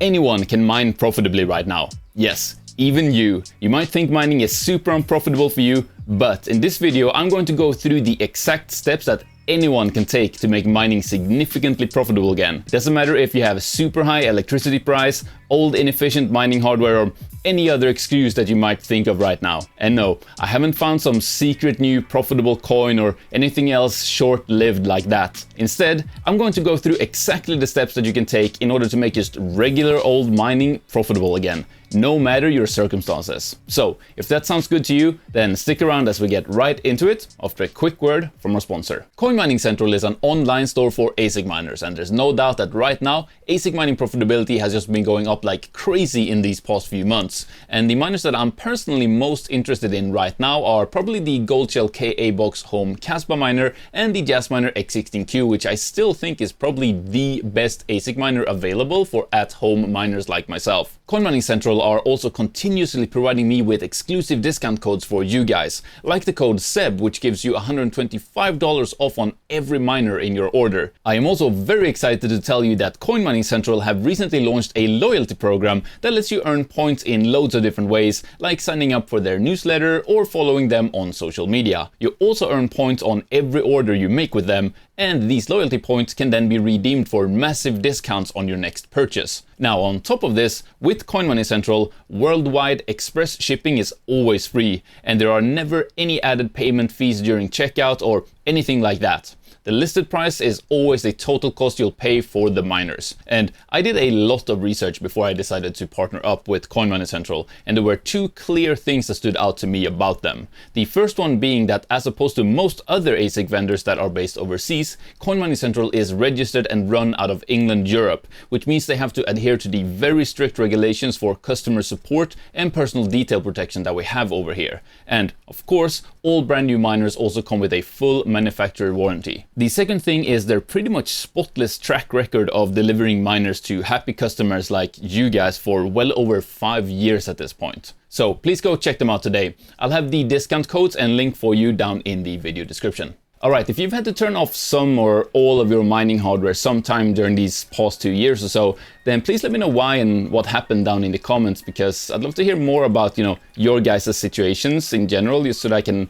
anyone can mine profitably right now. Yes, even you. You might think mining is super unprofitable for you, but in this video I'm going to go through the exact steps that anyone can take to make mining significantly profitable again. It doesn't matter if you have a super high electricity price, old inefficient mining hardware, or any other excuse that you might think of right now. And no, I haven't found some secret new profitable coin or anything else short-lived like that. Instead, I'm going to go through exactly the steps that you can take in order to make just regular old mining profitable again, no matter your circumstances. So, if that sounds good to you, then stick around as we get right into it after a quick word from our sponsor. Coin Mining Central is an online store for ASIC miners, and there's no doubt that right now, ASIC mining profitability has just been going up like crazy in these past few months. And the miners that I'm personally most interested in right now are probably the 𝗥𝗘𝗖𝗢𝗠𝗡 home Casbah miner and the Jas-Miner X16Q, which I still think is probably the best ASIC miner available for at-home miners like myself. Coin Mining Central are also continuously providing me with exclusive discount codes for you guys, like the code 𝗧, which gives you $125 off on every miner in your order. I am also very excited to tell you that Coin Mining Central have recently launched a loyalty program that lets you earn points in loads of different ways, like signing up for their newsletter or following them on social media. You also earn points on every order you make with them, and these loyalty points can then be redeemed for massive discounts on your next purchase. Now, on top of this, with Coin Mining Central, worldwide express shipping is always free, and there are never any added payment fees during checkout or anything like that. The listed price is always the total cost you'll pay for the miners. And I did a lot of research before I decided to partner up with Coin Mining Central, and there were two clear things that stood out to me about them. The first one being that as opposed to most other ASIC vendors that are based overseas, Coin Mining Central is registered and run out of England, Europe, which means they have to adhere to the very strict regulations for customer support and personal detail protection that we have over here. And of course, all brand new miners also come with a full manufacturer warranty. The second thing is their pretty much spotless track record of delivering miners to happy customers like you guys for well over 5 years at this point. So please go check them out today. I'll have the discount codes and link for you down in the video description. Alright, if you've had to turn off some or all of your mining hardware sometime during these past 2 years or so, then please let me know why and what happened down in the comments, because I'd love to hear more about, your guys' situations in general, just so that I can,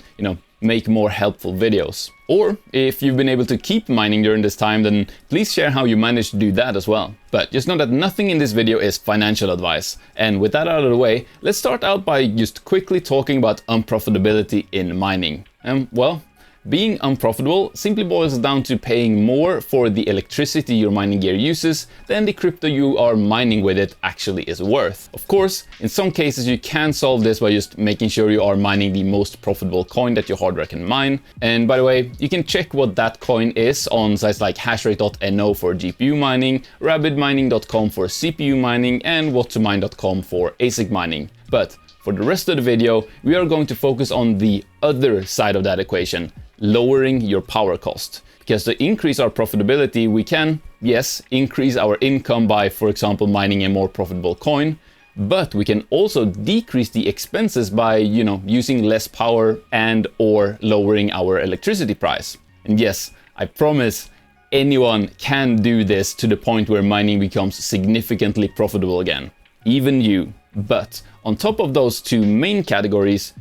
make more helpful videos. Or if you've been able to keep mining during this time, then please share how you managed to do that as well. But just know that nothing in this video is financial advice. And with that out of the way, let's start out by just quickly talking about unprofitability in mining. Well, being unprofitable simply boils down to paying more for the electricity your mining gear uses than the crypto you are mining with it actually is worth. Of course, in some cases you can solve this by just making sure you are mining the most profitable coin that your hardware can mine. And by the way, you can check what that coin is on sites like hashrate.no for GPU mining, rabidmining.com for CPU mining, and what2mine.com for ASIC mining. But for the rest of the video, we are going to focus on the other side of that equation, lowering your power cost. Because to increase our profitability, we can, yes, increase our income by, for example, mining a more profitable coin, but we can also decrease the expenses by, using less power and or lowering our electricity price. And yes, I promise anyone can do this to the point where mining becomes significantly profitable again. Even you. But on top of those two main categories,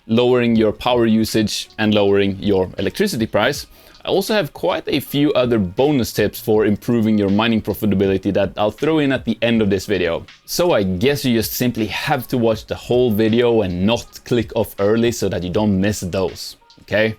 lowering your power usage and lowering your electricity price, I also have quite a few other bonus tips for improving your mining profitability that I'll throw in at the end of this video. So I guess you just simply have to watch the whole video and not click off early so that you don't miss those, okay?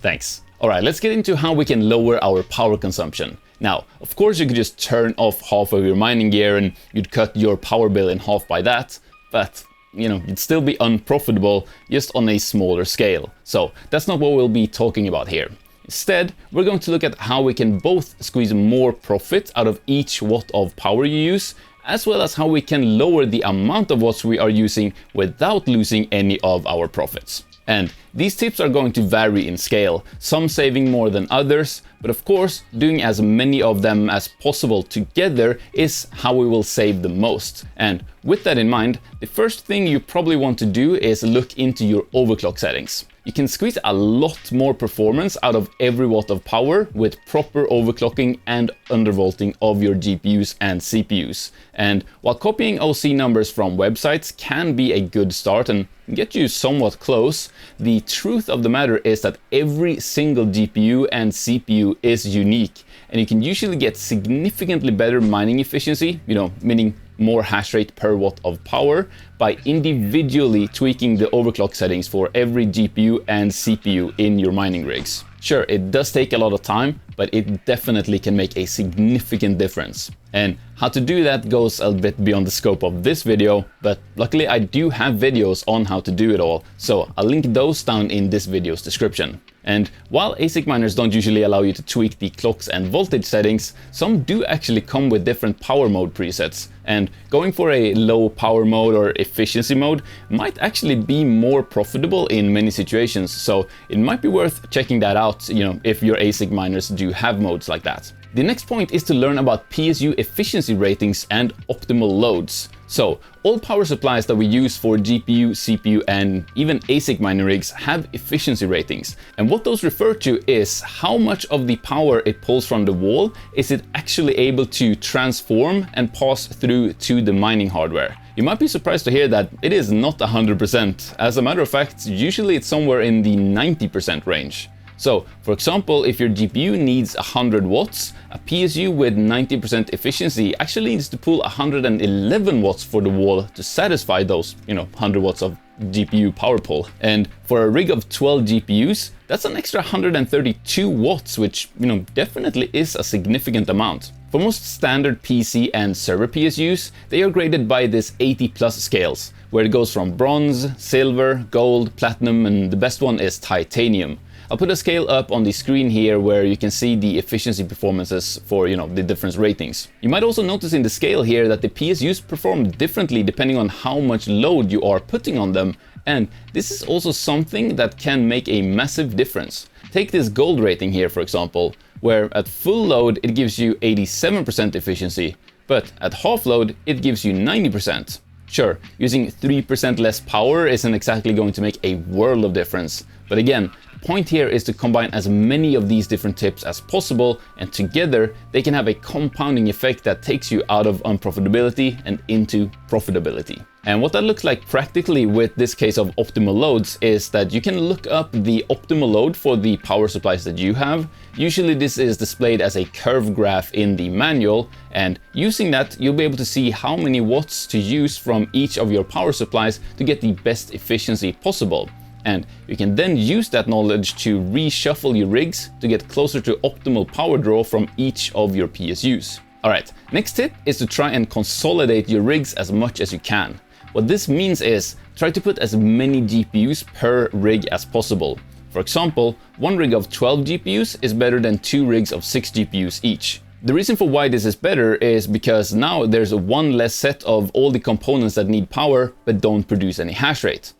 Thanks. Alright, let's get into how we can lower our power consumption. Now, of course you could just turn off half of your mining gear and you'd cut your power bill in half by that, but you'd still be unprofitable, just on a smaller scale. So that's not what we'll be talking about here. Instead, we're going to look at how we can both squeeze more profit out of each watt of power you use, as well as how we can lower the amount of watts we are using without losing any of our profits. And These tips are going to vary in scale, some saving more than others, but of course, doing as many of them as possible together is how we will save the most. And with that in mind, the first thing you probably want to do is look into your overclock settings. You can squeeze a lot more performance out of every watt of power with proper overclocking and undervolting of your GPUs and CPUs. And while copying OC numbers from websites can be a good start and get you somewhat close, the truth of the matter is that every single GPU and CPU is unique, and you can usually get significantly better mining efficiency, meaning more hash rate per watt of power, by individually tweaking the overclock settings for every GPU and CPU in your mining rigs. Sure, it does take a lot of time, but it definitely can make a significant difference. And how to do that goes a bit beyond the scope of this video, but luckily I do have videos on how to do it all, so I'll link those down in this video's description. And while ASIC miners don't usually allow you to tweak the clocks and voltage settings, some do actually come with different power mode presets. And going for a low power mode or efficiency mode might actually be more profitable in many situations, so it might be worth checking that out, if your ASIC miners do have modes like that. The next point is to learn about PSU efficiency ratings and optimal loads. So, all power supplies that we use for GPU, CPU, and even ASIC mining rigs have efficiency ratings. And what those refer to is how much of the power it pulls from the wall is it actually able to transform and pass through to the mining hardware. You might be surprised to hear that it is not 100%. As a matter of fact, usually it's somewhere in the 90% range. So, for example, if your GPU needs 100 watts, a PSU with 90% efficiency actually needs to pull 111 watts for the wall to satisfy those, 100 watts of GPU power pull. And for a rig of 12 GPUs, that's an extra 132 watts, which, definitely is a significant amount. For most standard PC and server PSUs, they are graded by this 80+ scales, where it goes from bronze, silver, gold, platinum, and the best one is titanium. I'll put a scale up on the screen here where you can see the efficiency performances for, the different ratings. You might also notice in the scale here that the PSUs perform differently depending on how much load you are putting on them, and this is also something that can make a massive difference. Take this gold rating here, for example, where at full load it gives you 87% efficiency, but at half load it gives you 90%. Sure, using 3% less power isn't exactly going to make a world of difference, but again, the point here is to combine as many of these different tips as possible, and together they can have a compounding effect that takes you out of unprofitability and into profitability. And what that looks like practically with this case of optimal loads is that you can look up the optimal load for the power supplies that you have. Usually this is displayed as a curve graph in the manual, and using that you'll be able to see how many watts to use from each of your power supplies to get the best efficiency possible. And you can then use that knowledge to reshuffle your rigs to get closer to optimal power draw from each of your PSUs. Alright, next tip is to try and consolidate your rigs as much as you can. What this means is try to put as many GPUs per rig as possible. For example, one rig of 12 GPUs is better than 2 rigs of 6 GPUs each. The reason for why this is better is because now there's one less set of all the components that need power but don't produce any hash rate.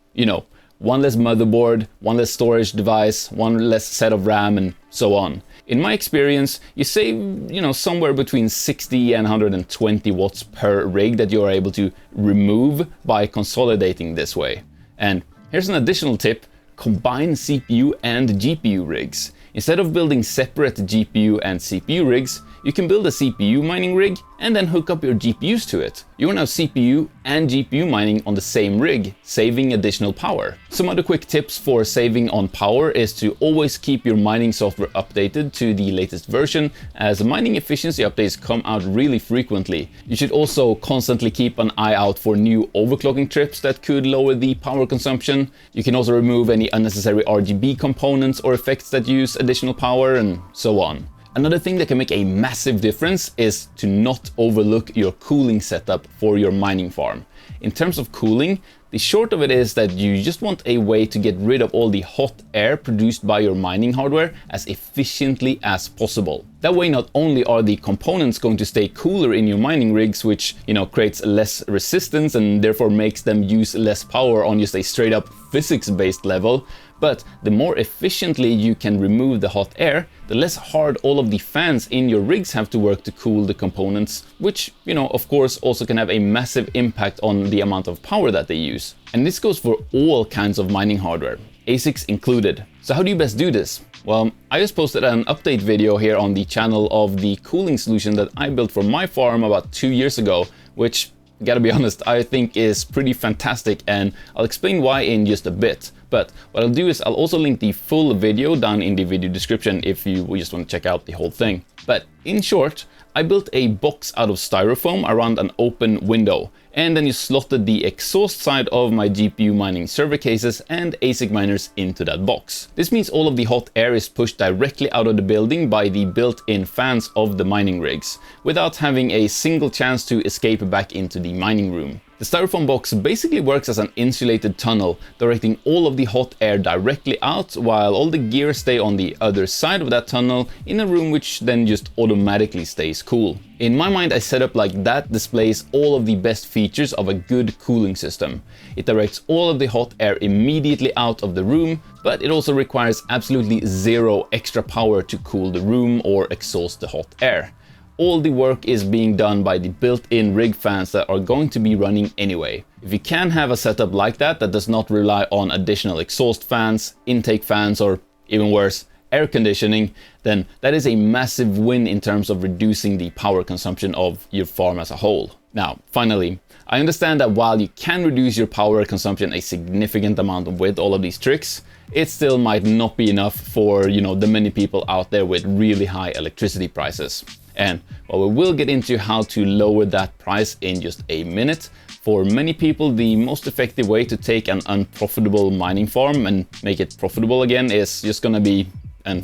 One less motherboard, one less storage device, one less set of RAM, and so on. In my experience, you save, somewhere between 60 and 120 watts per rig that you are able to remove by consolidating this way. And here's an additional tip: combine CPU and GPU rigs. Instead of building separate GPU and CPU rigs, you can build a CPU mining rig and then hook up your GPUs to it. You will have CPU and GPU mining on the same rig, saving additional power. Some other quick tips for saving on power is to always keep your mining software updated to the latest version, as mining efficiency updates come out really frequently. You should also constantly keep an eye out for new overclocking trips that could lower the power consumption. You can also remove any unnecessary RGB components or effects that use additional power, and so on. Another thing that can make a massive difference is to not overlook your cooling setup for your mining farm. In terms of cooling, the short of it is that you just want a way to get rid of all the hot air produced by your mining hardware as efficiently as possible. That way, not only are the components going to stay cooler in your mining rigs, which creates less resistance and therefore makes them use less power on just a straight up physics-based level, But the more efficiently you can remove the hot air, the less hard all of the fans in your rigs have to work to cool the components, which, of course also can have a massive impact on the amount of power that they use. And this goes for all kinds of mining hardware, ASICs included. So how do you best do this? Well, I just posted an update video here on the channel of the cooling solution that I built for my farm about 2 years ago, which, gotta be honest, I think is pretty fantastic, and I'll explain why in just a bit. But what I'll do is I'll also link the full video down in the video description if you just want to check out the whole thing. But in short, I built a box out of styrofoam around an open window, and then you slotted the exhaust side of my GPU mining server cases and ASIC miners into that box. This means all of the hot air is pushed directly out of the building by the built-in fans of the mining rigs, without having a single chance to escape back into the mining room. The styrofoam box basically works as an insulated tunnel, directing all of the hot air directly out, while all the gear stay on the other side of that tunnel in a room which then just automatically stays cool. In my mind, I set up like that displays all of the best features of a good cooling system. It directs all of the hot air immediately out of the room, but it also requires absolutely zero extra power to cool the room or exhaust the hot air. All the work is being done by the built-in rig fans that are going to be running anyway. If you can have a setup like that does not rely on additional exhaust fans, intake fans, or even worse, air conditioning, then that is a massive win in terms of reducing the power consumption of your farm as a whole. Now, finally, I understand that while you can reduce your power consumption a significant amount with all of these tricks, it still might not be enough for, the many people out there with really high electricity prices. And while we will get into how to lower that price in just a minute, for many people the most effective way to take an unprofitable mining farm and make it profitable again is just gonna be, and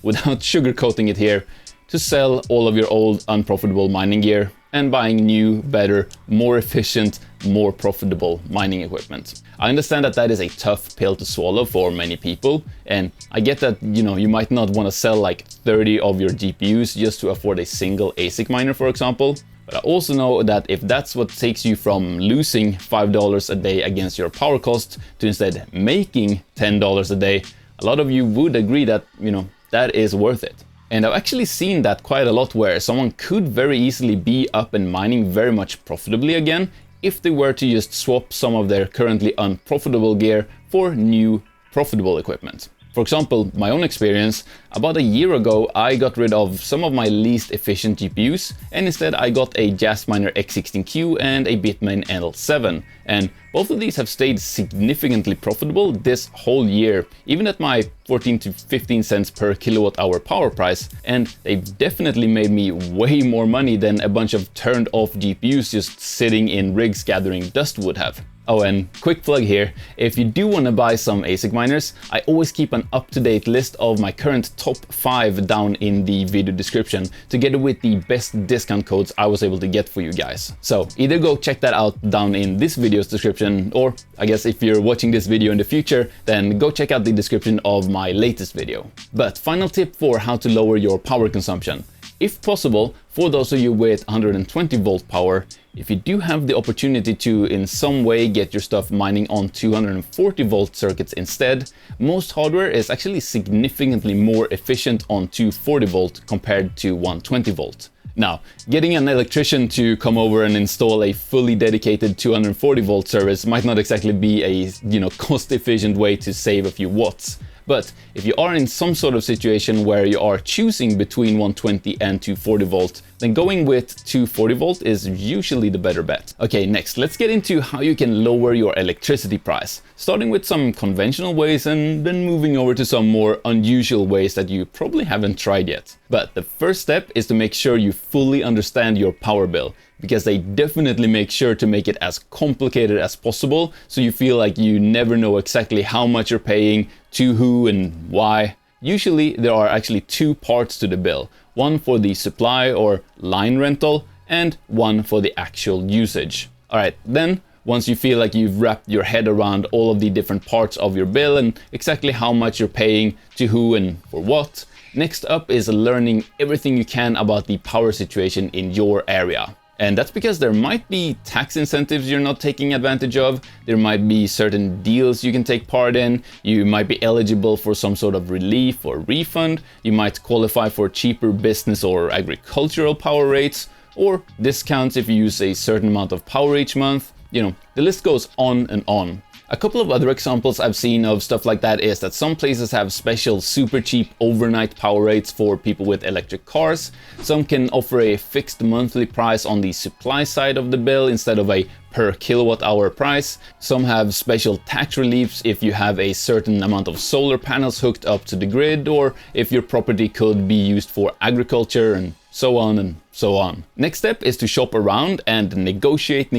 without sugarcoating it here, to sell all of your old unprofitable mining gear and buying new, better, more efficient, more profitable mining equipment. I understand that that is a tough pill to swallow for many people, and I get that, you might not want to sell like 30 of your GPUs just to afford a single ASIC miner, for example. But I also know that if that's what takes you from losing $5 a day against your power cost to instead making $10 a day, a lot of you would agree that, that is worth it. And I've actually seen that quite a lot, where someone could very easily be up and mining very much profitably again if they were to just swap some of their currently unprofitable gear for new profitable equipment. For example, my own experience, about a year ago I got rid of some of my least efficient GPUs, and instead I got a Jas-Miner X16Q and a Bitmain L7, and both of these have stayed significantly profitable this whole year, even at my 14 to 15 cents per kilowatt hour power price, and they've definitely made me way more money than a bunch of turned off GPUs just sitting in rigs gathering dust would have. Oh, and quick plug here, if you do want to buy some ASIC miners, I always keep an up-to-date list of my current top 5 down in the video description, together with the best discount codes I was able to get for you guys. So either go check that out down in this video's description, or I guess if you're watching this video in the future, then go check out the description of my latest video. But final tip for how to lower your power consumption. If possible, for those of you with 120 volt power, if you do have the opportunity to in some way get your stuff mining on 240 volt circuits instead, most hardware is actually significantly more efficient on 240 volt compared to 120 volt. Now, getting an electrician to come over and install a fully dedicated 240 volt service might not exactly be a, cost efficient way to save a few watts. But if you are in some sort of situation where you are choosing between 120 and 240 volt, then going with 240 volt is usually the better bet. Okay, next, let's get into how you can lower your electricity price, starting with some conventional ways and then moving over to some more unusual ways that you probably haven't tried yet. But the first step is to make sure you fully understand your power bill, because they definitely make sure to make it as complicated as possible, so you feel like you never know exactly how much you're paying, to who and why. Usually there are actually 2 parts to the bill, one for the supply or line rental and one for the actual usage. Alright, then once you feel like you've wrapped your head around all of the different parts of your bill and exactly how much you're paying, to who and for what, next up is learning everything you can about the power situation in your area. And that's because there might be tax incentives you're not taking advantage of, there might be certain deals you can take part in, you might be eligible for some sort of relief or refund, you might qualify for cheaper business or agricultural power rates, or discounts if you use a certain amount of power each month. You know, the list goes on and on. A couple of other examples I've seen of stuff like that is that some places have special super cheap overnight power rates for people with electric cars. Some can offer a fixed monthly price on the supply side of the bill instead of a per kilowatt hour price. Some have special tax reliefs if you have a certain amount of solar panels hooked up to the grid, or if your property could be used for agriculture, and so on and so on. Next step is to shop around and negotiate.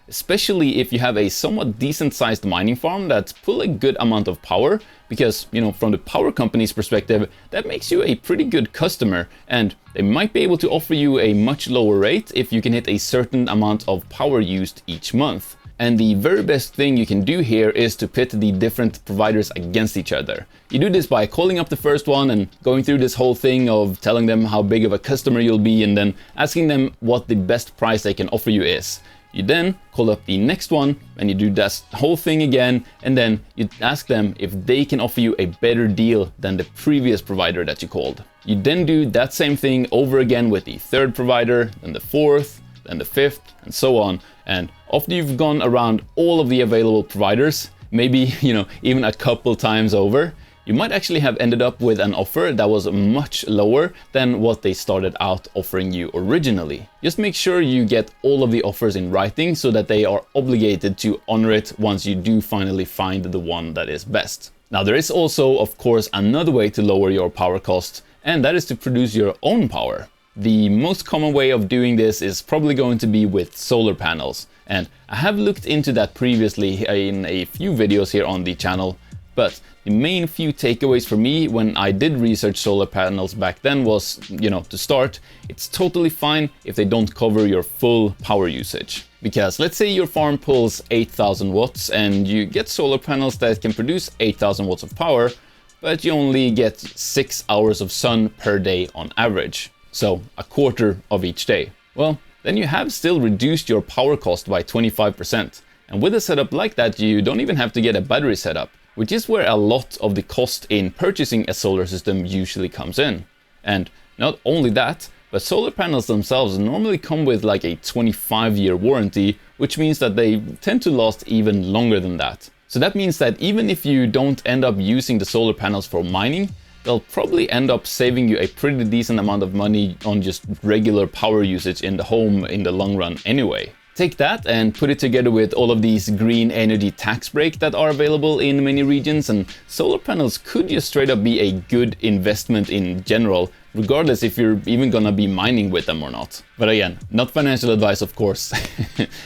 Especially if you have a somewhat decent sized mining farm that pull a good amount of power, because, you know, from the power company's perspective, that makes you a pretty good customer, and they might be able to offer you a much lower rate if you can hit a certain amount of power used each month. And the very best thing you can do here is to pit the different providers against each other. You do this by calling up the first one and going through this whole thing of telling them how big of a customer you'll be, and then asking them what the best price they can offer you is. You then call up the next one and you do that whole thing again, and then you ask them if they can offer you a better deal than the previous provider that you called. You then do that same thing over again with the third provider, then the fourth, then the fifth, and so on. And after you've gone around all of the available providers, maybe, you know, even a couple times over, you might actually have ended up with an offer that was much lower than what they started out offering you originally. Just make sure you get all of the offers in writing so that they are obligated to honor it once you do finally find the one that is best. Now, there is also, of course, another way to lower your power cost, and that is to produce your own power. The most common way of doing this is probably going to be with solar panels, and I have looked into that previously in a few videos here on the channel. But the main few takeaways for me when I did research solar panels back then was, you know, to start, it's totally fine if they don't cover your full power usage. Because let's say your farm pulls 8,000 watts and you get solar panels that can produce 8,000 watts of power, but you only get 6 hours of sun per day on average. So a quarter of each day. Well, then you have still reduced your power cost by 25%. And with a setup like that, you don't even have to get a battery setup, which is where a lot of the cost in purchasing a solar system usually comes in. And not only that, but solar panels themselves normally come with like a 25-year warranty, which means that they tend to last even longer than that. So that means that even if you don't end up using the solar panels for mining, they'll probably end up saving you a pretty decent amount of money on just regular power usage in the home in the long run anyway. Take that and put it together with all of these green energy tax breaks that are available in many regions, and solar panels could just straight up be a good investment in general, regardless if you're even gonna be mining with them or not. But again, not financial advice, of course.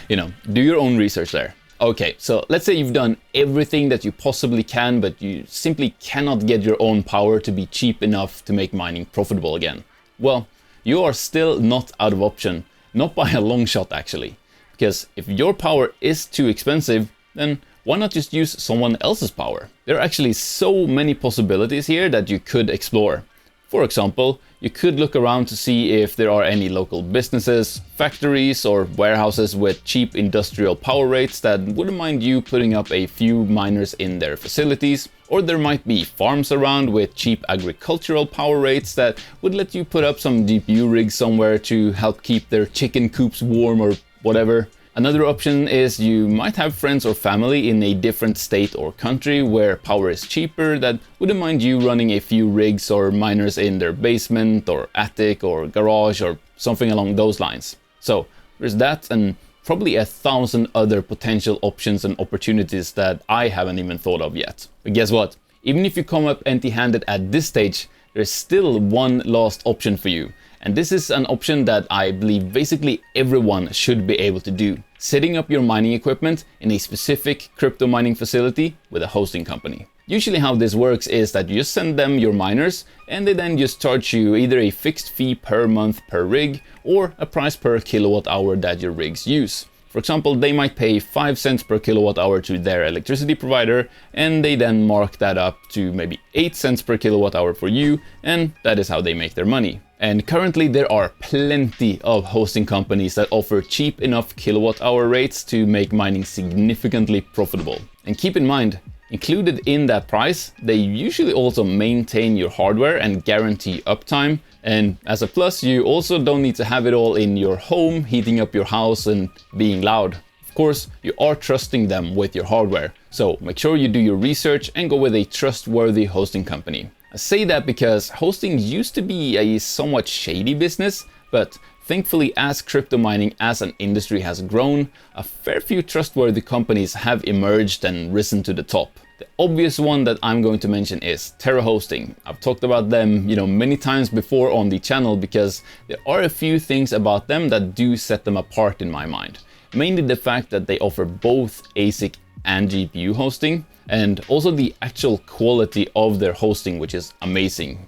You know, do your own research there. Okay, so let's say you've done everything that you possibly can, but you simply cannot get your own power to be cheap enough to make mining profitable again. Well, you are still not out of option, not by a long shot actually. Because if your power is too expensive, then why not just use someone else's power? There are actually so many possibilities here that you could explore. For example, you could look around to see if there are any local businesses, factories, or warehouses with cheap industrial power rates that wouldn't mind you putting up a few miners in their facilities. Or there might be farms around with cheap agricultural power rates that would let you put up some GPU rigs somewhere to help keep their chicken coops warm or whatever. Another option is you might have friends or family in a different state or country where power is cheaper that wouldn't mind you running a few rigs or miners in their basement or attic or garage or something along those lines. So there's that, and probably 1,000 other potential options and opportunities that I haven't even thought of yet. But guess what? Even if you come up empty-handed at this stage, there's still one last option for you. And this is an option that I believe basically everyone should be able to do. Setting up your mining equipment in a specific crypto mining facility with a hosting company. Usually how this works is that you just send them your miners and they then just charge you either a fixed fee per month per rig or a price per kilowatt hour that your rigs use. For example, they might pay 5 cents per kilowatt hour to their electricity provider, and they then mark that up to maybe 8 cents per kilowatt hour for you, and that is how they make their money. And currently there are plenty of hosting companies that offer cheap enough kilowatt-hour rates to make mining significantly profitable. And keep in mind, included in that price, they usually also maintain your hardware and guarantee uptime. And as a plus, you also don't need to have it all in your home, heating up your house and being loud. Of course, you are trusting them with your hardware, so make sure you do your research and go with a trustworthy hosting company. I say that because hosting used to be a somewhat shady business, but thankfully as crypto mining as an industry has grown, a fair few trustworthy companies have emerged and risen to the top. The obvious one that I'm going to mention is Terra Hosting. I've talked about them, many times before on the channel because there are a few things about them that do set them apart in my mind. Mainly the fact that they offer both ASIC and GPU hosting, and also the actual quality of their hosting, which is amazing,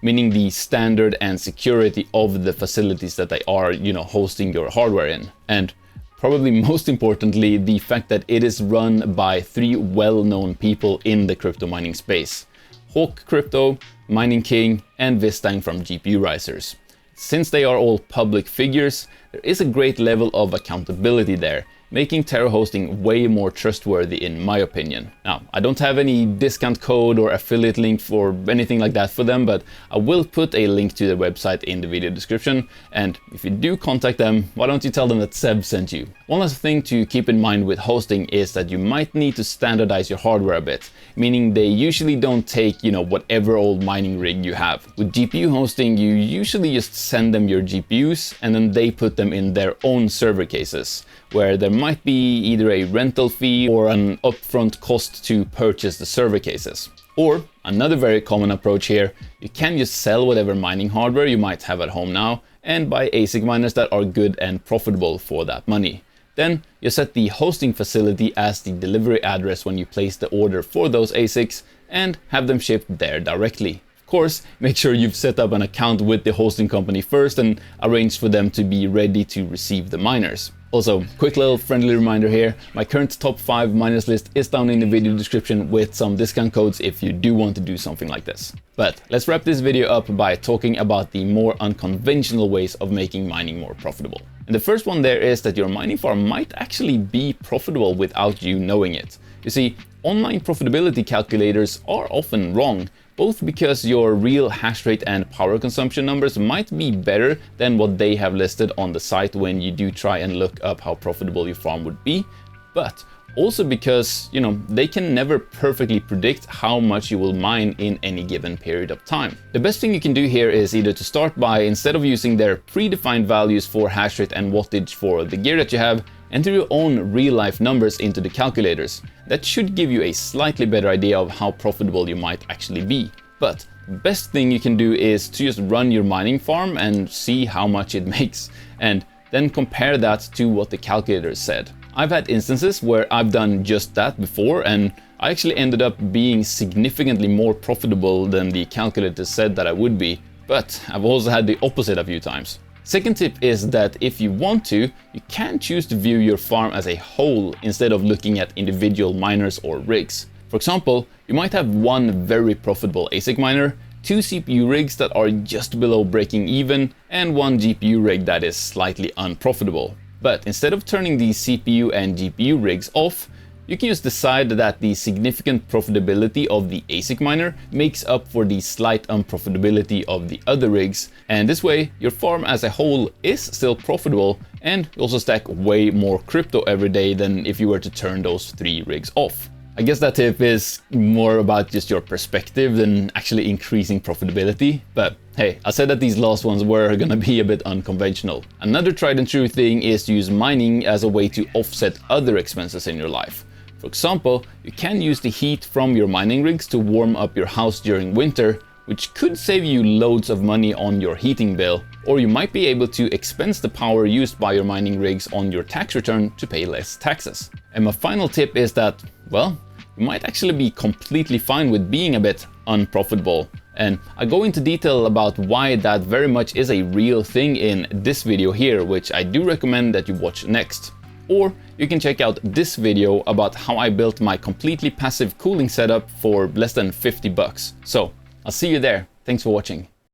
meaning the standard and security of the facilities that they are, hosting your hardware in. And probably most importantly, the fact that it is run by 3 well-known people in the crypto mining space: Hawk Crypto, Mining King, and Vistang from GPU Risers. Since they are all public figures, there is a great level of accountability there, making Terra Hosting way more trustworthy in my opinion. Now, I don't have any discount code or affiliate link or anything like that for them, but I will put a link to their website in the video description, and if you do contact them, why don't you tell them that 𝗧 sent you? One last thing to keep in mind with hosting is that you might need to standardize your hardware a bit, meaning they usually don't take, whatever old mining rig you have. With GPU hosting, you usually just send them your GPUs and then they put them in their own server cases, where there might be either a rental fee or an upfront cost to purchase the server cases. Or another very common approach here, you can just sell whatever mining hardware you might have at home now and buy ASIC miners that are good and profitable for that money. Then you set the hosting facility as the delivery address when you place the order for those ASICs and have them shipped there directly. Of course, make sure you've set up an account with the hosting company first and arrange for them to be ready to receive the miners. Also, quick little friendly reminder here, my current top 5 miners list is down in the video description with some discount codes if you do want to do something like this. But let's wrap this video up by talking about the more unconventional ways of making mining more profitable. And the first one there is that your mining farm might actually be profitable without you knowing it. You see, online profitability calculators are often wrong, both because your real hash rate and power consumption numbers might be better than what they have listed on the site when you do try and look up how profitable your farm would be, but also because, they can never perfectly predict how much you will mine in any given period of time. The best thing you can do here is either to start by, instead of using their predefined values for hash rate and wattage for the gear that you have, enter your own real-life numbers into the calculators. That should give you a slightly better idea of how profitable you might actually be. But the best thing you can do is to just run your mining farm and see how much it makes, and then compare that to what the calculators said. I've had instances where I've done just that before, and I actually ended up being significantly more profitable than the calculator said that I would be, but I've also had the opposite a few times. Second tip is that if you want to, you can choose to view your farm as a whole instead of looking at individual miners or rigs. For example, you might have one very profitable ASIC miner, 2 CPU rigs that are just below breaking even, and 1 GPU rig that is slightly unprofitable. But instead of turning the CPU and GPU rigs off, you can just decide that the significant profitability of the ASIC miner makes up for the slight unprofitability of the other rigs, and this way your farm as a whole is still profitable and you also stack way more crypto every day than if you were to turn those 3 rigs off. I guess that tip is more about just your perspective than actually increasing profitability, but hey, I said that these last ones were gonna be a bit unconventional. Another tried and true thing is to use mining as a way to offset other expenses in your life. For example, you can use the heat from your mining rigs to warm up your house during winter, which could save you loads of money on your heating bill, or you might be able to expense the power used by your mining rigs on your tax return to pay less taxes. And my final tip is that, well, you might actually be completely fine with being a bit unprofitable. And I go into detail about why that very much is a real thing in this video here, which I do recommend that you watch next. Or you can check out this video about how I built my completely passive cooling setup for less than 50 bucks. So I'll see you there. Thanks for watching.